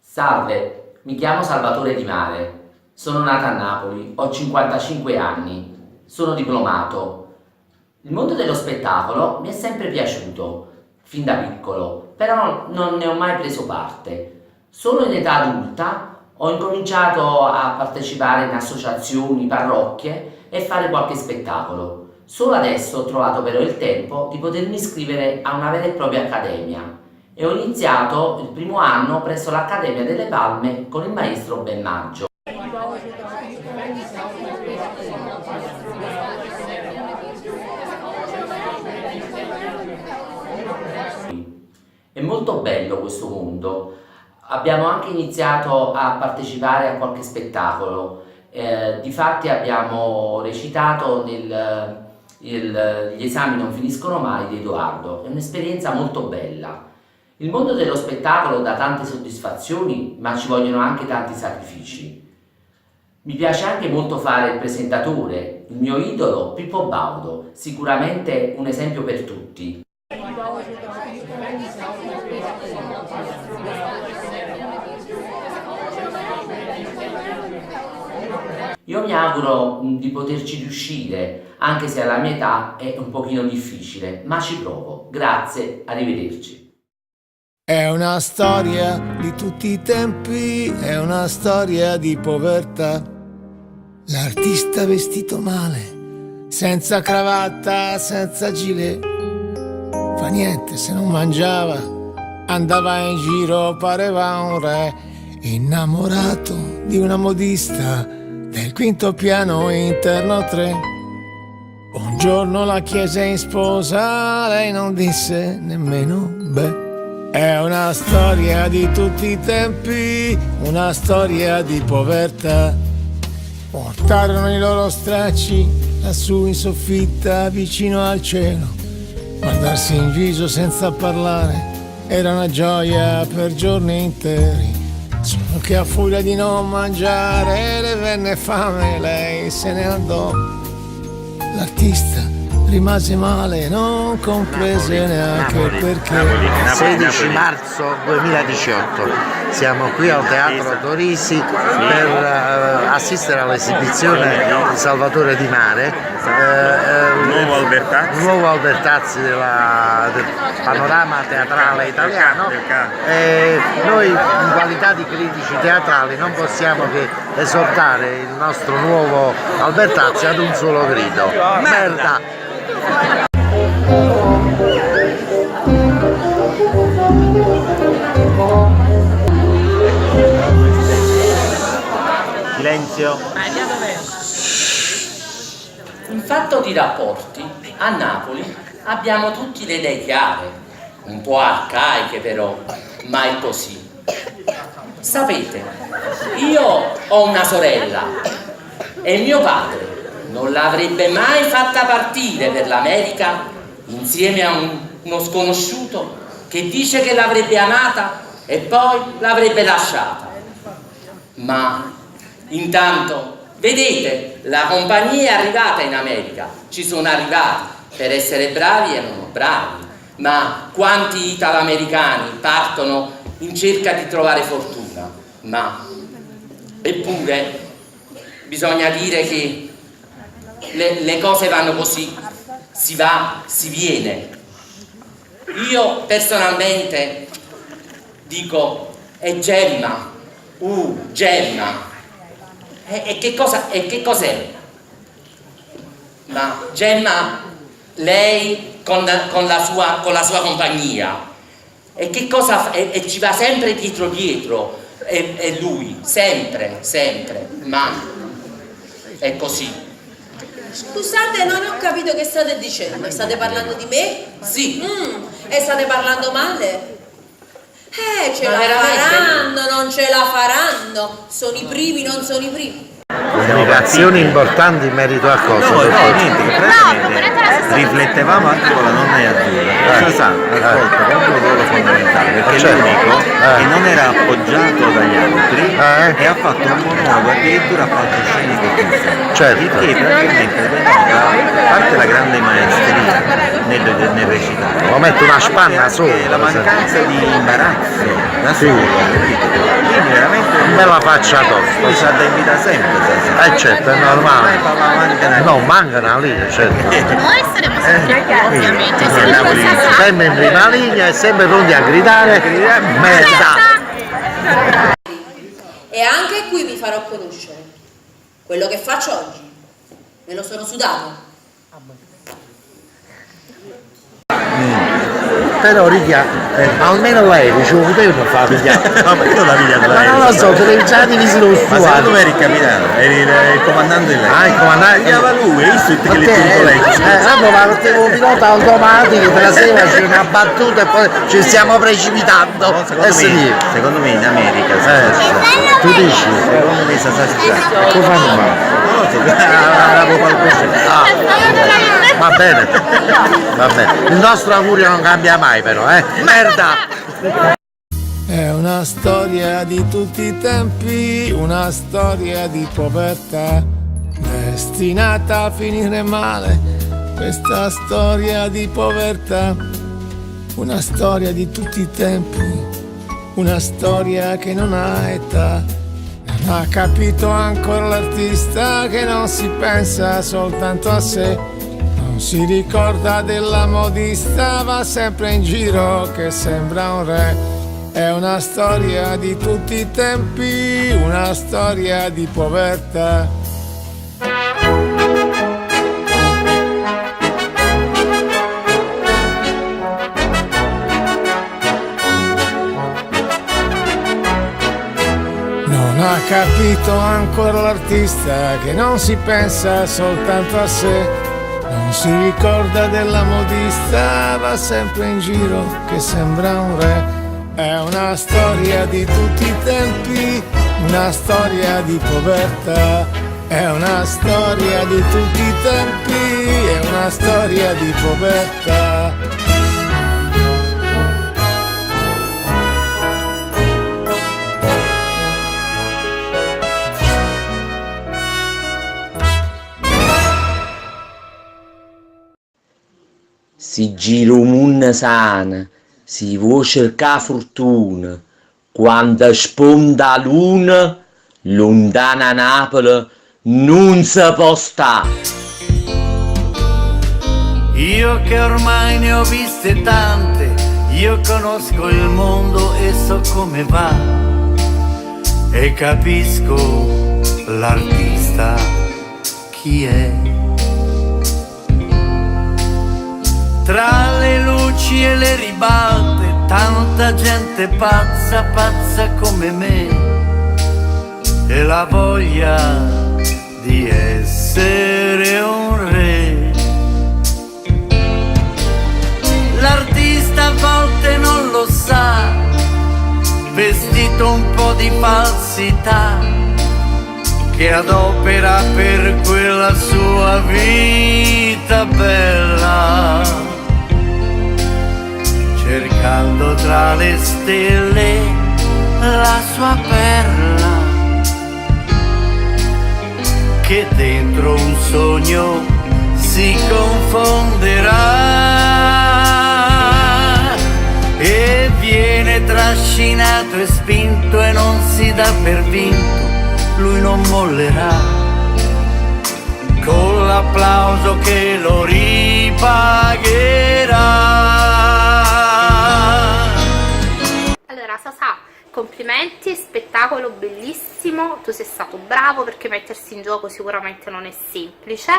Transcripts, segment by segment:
Salve, mi chiamo Salvatore Di Mare, sono nato a Napoli, ho 55 anni, sono diplomato. Il mondo dello spettacolo mi è sempre piaciuto, fin da piccolo, però non ne ho mai preso parte. Solo in età adulta ho incominciato a partecipare in associazioni, parrocchie e fare qualche spettacolo. Solo adesso ho trovato però il tempo di potermi iscrivere a una vera e propria accademia e ho iniziato il primo anno presso l'Accademia delle Palme con il maestro Bennaggio. È molto bello questo mondo. Abbiamo anche iniziato a partecipare a qualche spettacolo. Difatti abbiamo recitato gli esami non finiscono mai di Edoardo. È un'esperienza molto bella. Il mondo dello spettacolo dà tante soddisfazioni, ma ci vogliono anche tanti sacrifici. Mi piace anche molto fare il presentatore. Il mio idolo, Pippo Baudo, sicuramente un esempio per tutti. Io mi auguro di poterci riuscire, anche se alla mia età è un pochino difficile, ma ci provo. Grazie, arrivederci. È una storia di tutti i tempi, è una storia di povertà. L'artista vestito male, senza cravatta, senza gilet, fa niente se non mangiava, andava in giro, pareva un re, innamorato di una modista del quinto piano interno 3. Un giorno la chiese in sposa, lei non disse nemmeno beh. È una storia di tutti i tempi, una storia di povertà. Portarono i loro stracci lassù in soffitta vicino al cielo. Guardarsi in viso senza parlare era una gioia per giorni interi. Solo che a furia di non mangiare le venne fame, lei se ne andò. L'artista rimase male, non comprese neanche perché. 16 marzo 2018 siamo qui al Teatro Torisi per assistere all'esibizione di Salvatore Di Mare, nuovo Albertazzi del panorama teatrale italiano, e noi in qualità di critici teatrali non possiamo che esortare il nostro nuovo Albertazzi ad un solo grido: merda! Silenzio. In fatto di rapporti, a Napoli abbiamo tutti le idee chiare, un po' arcaiche però, ma è così. Sapete, io ho una sorella e mio padre non l'avrebbe mai fatta partire per l'America insieme a uno sconosciuto che dice che l'avrebbe amata e poi l'avrebbe lasciata. Ma intanto, vedete, la compagnia è arrivata in America, ci sono arrivati, per essere bravi erano bravi, ma quanti italo-americani partono in cerca di trovare fortuna? Ma eppure bisogna dire che le cose vanno così, si va, si viene. Io personalmente dico, è Gemma, Gemma. E che cos'è? Ma Gemma, lei con la sua compagnia, e che cosa? E ci va sempre dietro, e lui, sempre, ma è così. Scusate, non ho capito che state dicendo. State parlando di me? Sì. E state parlando male? Ce Ma la veramente? faranno, non ce la faranno. Sono i primi, non sono i primi. Comunicazioni importanti in merito a cosa? No, niente, che praticamente riflettevamo anche con la nonna Azzurra. Cosa sa? Ascolta, quando perché è certo. l'unico che non era appoggiato dagli altri e ha fatto un monologo addirittura a palcoscenico fisso. Certo. Il che praticamente denota, a parte la grande maestria nel recitare, Lo metto una spanna anche sopra, la mancanza di imbarazzo da Sì. solo, capito? Quindi veramente me la faccia tosta. lui sa da invita sempre, Certo, è Ormai normale. va avanti una No, manca una linea, certo. Noi saremo sempre qua, ovviamente. Sempre in prima linea e sempre pronti a gridare merda. E anche qui vi farò conoscere. Quello che faccio oggi. Me lo sono sudato. Però Rigia, almeno l'aereo ci potevano far pigliare. No, ma io la vita Ma non lo so, te ne già divisi lo Ma secondo stuato. me eri il capitano, eri il comandante di lei. Ah, il comandante. Pigliava lui, hai visto che le turbolenze? Allora, ma mettevo un pilota automatico, per la sera c'è una battuta e poi ci stiamo precipitando. No, secondo me in America Tu dici? secondo me sa già. Tu fanno male. Non lo so, avevo qualcosa. Va bene, va bene. Il nostro augurio non cambia mai però, Merda! È una storia di tutti i tempi, una storia di povertà, destinata a finire male, questa storia di povertà, una storia di tutti i tempi, una storia che non ha età. Non ha capito ancora l'artista che non si pensa soltanto a sé, non si ricorda della modista, va sempre in giro che sembra un re. È una storia di tutti i tempi, una storia di povertà. Non ha capito ancora l'artista che non si pensa soltanto a sé, non si ricorda della modista, va sempre in giro che sembra un re. È una storia di tutti i tempi, una storia di povertà. È una storia di tutti i tempi, è una storia di povertà. Si gira un mondo sana, si vuole cercare fortuna, quando sponda la luna, lontana Napoli non si può stare. Io che ormai ne ho viste tante, io conosco il mondo e so come va, e capisco l'artista chi è. Tra le luci e le ribalte, tanta gente pazza, pazza come me, e la voglia di essere un re. L'artista a volte non lo sa, vestito un po' di falsità, che adopera per quella sua vita bella, cercando tra le stelle la sua perla, che dentro un sogno si confonderà e viene trascinato e spinto e non si dà per vinto, lui non mollerà, con l'applauso che lo ripagherà. Sasà, complimenti, spettacolo bellissimo, tu sei stato bravo perché mettersi in gioco sicuramente non è semplice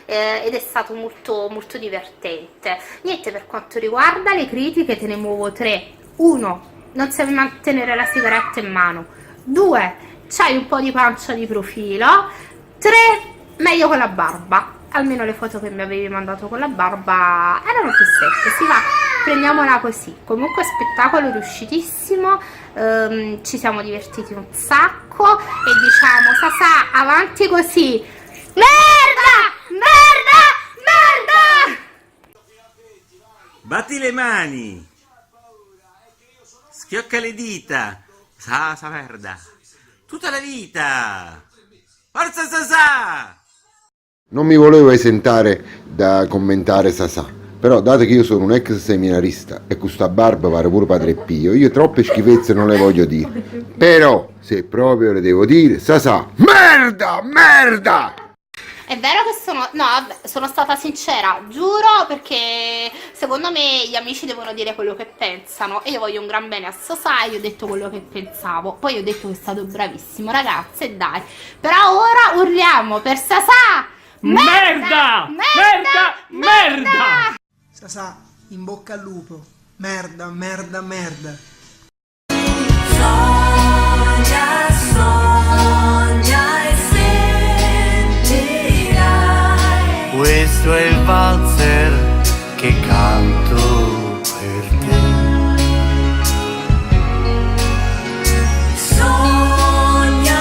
ed è stato molto, molto divertente. Niente, per quanto riguarda le critiche te ne muovo 3. 1. Non sapevi mantenere la sigaretta in mano. 2. C'hai un po' di pancia di profilo. 3. Meglio con la barba. Almeno le foto che mi avevi mandato con la barba erano più secche. Si va, prendiamola così. Comunque spettacolo riuscitissimo, ci siamo divertiti un sacco e diciamo Sasà, avanti così. Merda! Merda! Merda! Batti le mani! fiocca le dita, sa merda, tutta la vita, forza Sasà! Non mi volevo esentare da commentare Sasà, però dato che io sono un ex seminarista e questa barba pare pure Padre Pio, io troppe schifezze non le voglio dire, però se proprio le devo dire, Sasà, merda! È vero che sono stata sincera, giuro, perché secondo me gli amici devono dire quello che pensano e io voglio un gran bene a Sasà e gli ho detto quello che pensavo. Poi ho detto che è stato bravissimo, ragazze, dai. Però ora urliamo per Sasà! Merda! Merda! Sasà, in bocca al lupo. Merda. Questo è il valzer che canto per te. Sogna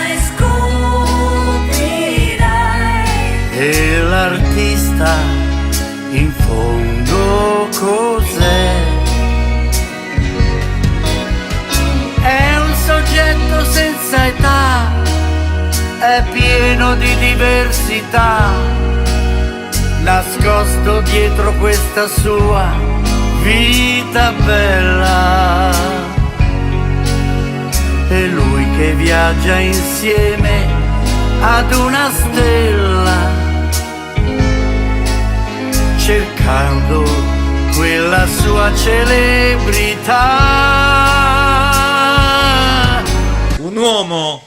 e scoprirai. E l'artista in fondo cos'è? È un soggetto senza età, è pieno di diversità, nascosto dietro questa sua vita bella. E lui che viaggia insieme ad una stella, cercando quella sua celebrità. Un uomo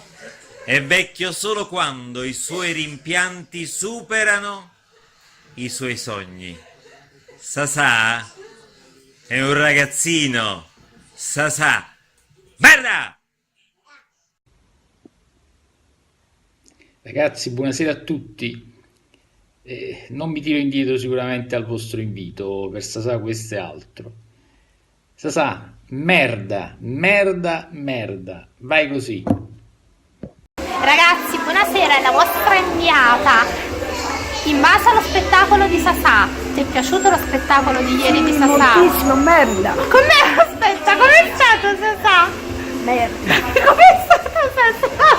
è vecchio solo quando i suoi rimpianti superano i suoi sogni. Sasà è un ragazzino. Sasà, merda! Ragazzi, buonasera a tutti. Non mi tiro indietro sicuramente al vostro invito, per Sasà questo è altro. Sasà, merda, vai così. Ragazzi, buonasera, è la vostra inviata. In base allo spettacolo di Sasà, ti è piaciuto lo spettacolo di ieri di Sasà? Moltissimo, merda. Com'è? Aspetta, com'è stato Sasà? Merda. Com'è stato Sasà?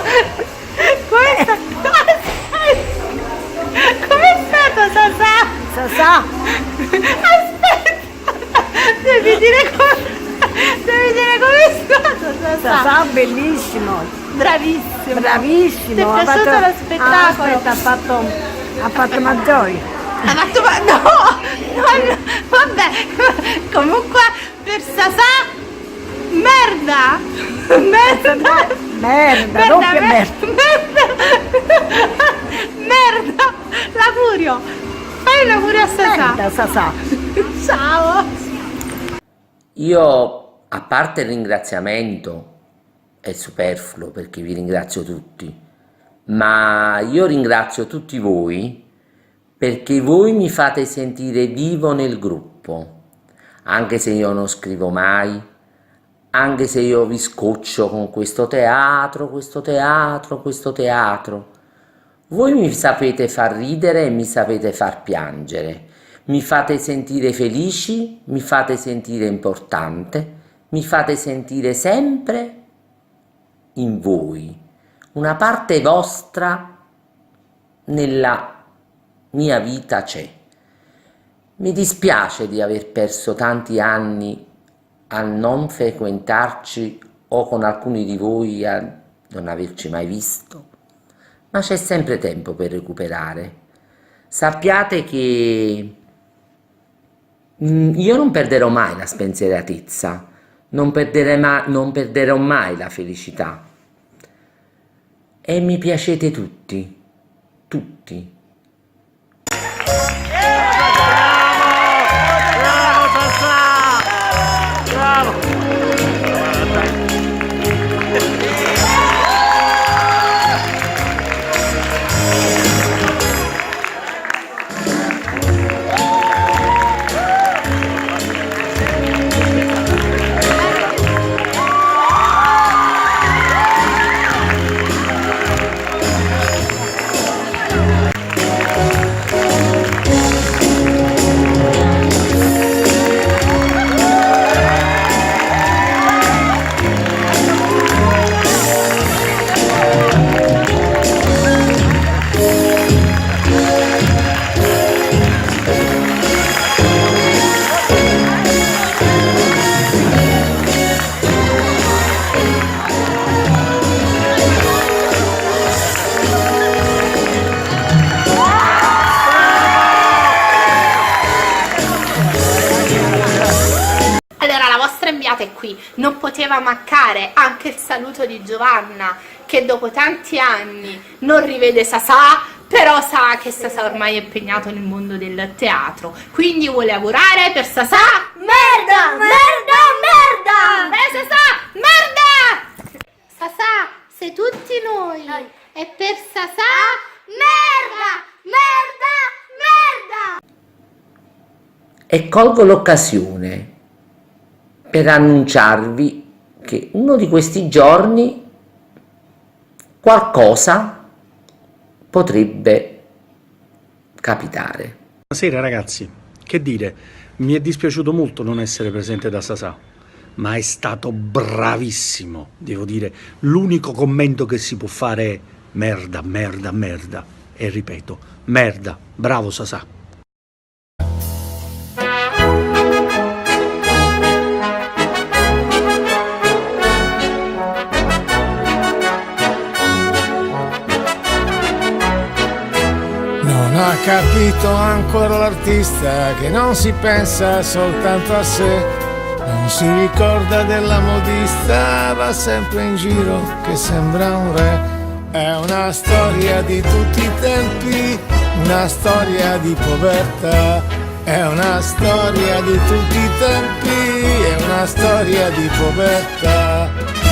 Com'è stato Sasà? Sasà. Aspetta, devi dire com'è stato Sasà. Sasà bellissimo. Bravissimo. Bravissimo. Ti è piaciuto lo spettacolo? Aspetta, ha fatto Maggioi. Ha fatto no, vabbè, comunque per Sasà merda, doppia merda. Merda, l'augurio, fai l'augurio a Sasà. Merda, Sasà. Ciao. Io, a parte il ringraziamento, è superfluo perché vi ringrazio tutti, ma io ringrazio tutti voi perché voi mi fate sentire vivo nel gruppo, anche se io non scrivo mai, anche se io vi scoccio con questo teatro, voi mi sapete far ridere e mi sapete far piangere, mi fate sentire felici, mi fate sentire importante, mi fate sentire sempre in voi, una parte vostra nella mia vita c'è. Mi dispiace di aver perso tanti anni a non frequentarci o con alcuni di voi a non averci mai visto, ma c'è sempre tempo per recuperare. Sappiate che io non perderò mai la spensieratezza, non perderò mai la felicità e mi piacete tutti. Annunziata è qui, non poteva mancare anche il saluto di Giovanna, che dopo tanti anni non rivede Sasà, però sa che Sasà ormai è impegnato nel mondo del teatro, quindi vuole augurare per Sasà merda, merda, merda! Sasà, merda! Sasà, sei tutti noi, e per Sasà merda, merda, merda! E colgo l'occasione per annunciarvi che uno di questi giorni qualcosa potrebbe capitare. Buonasera ragazzi, che dire, mi è dispiaciuto molto non essere presente da Sasà, ma è stato bravissimo, devo dire. L'unico commento che si può fare è merda, merda, merda, e ripeto, merda, bravo Sasà. Non ha capito ancora l'artista che non si pensa soltanto a sé, non si ricorda della modista, va sempre in giro che sembra un re. È una storia di tutti i tempi, una storia di povertà. È una storia di tutti i tempi, è una storia di povertà.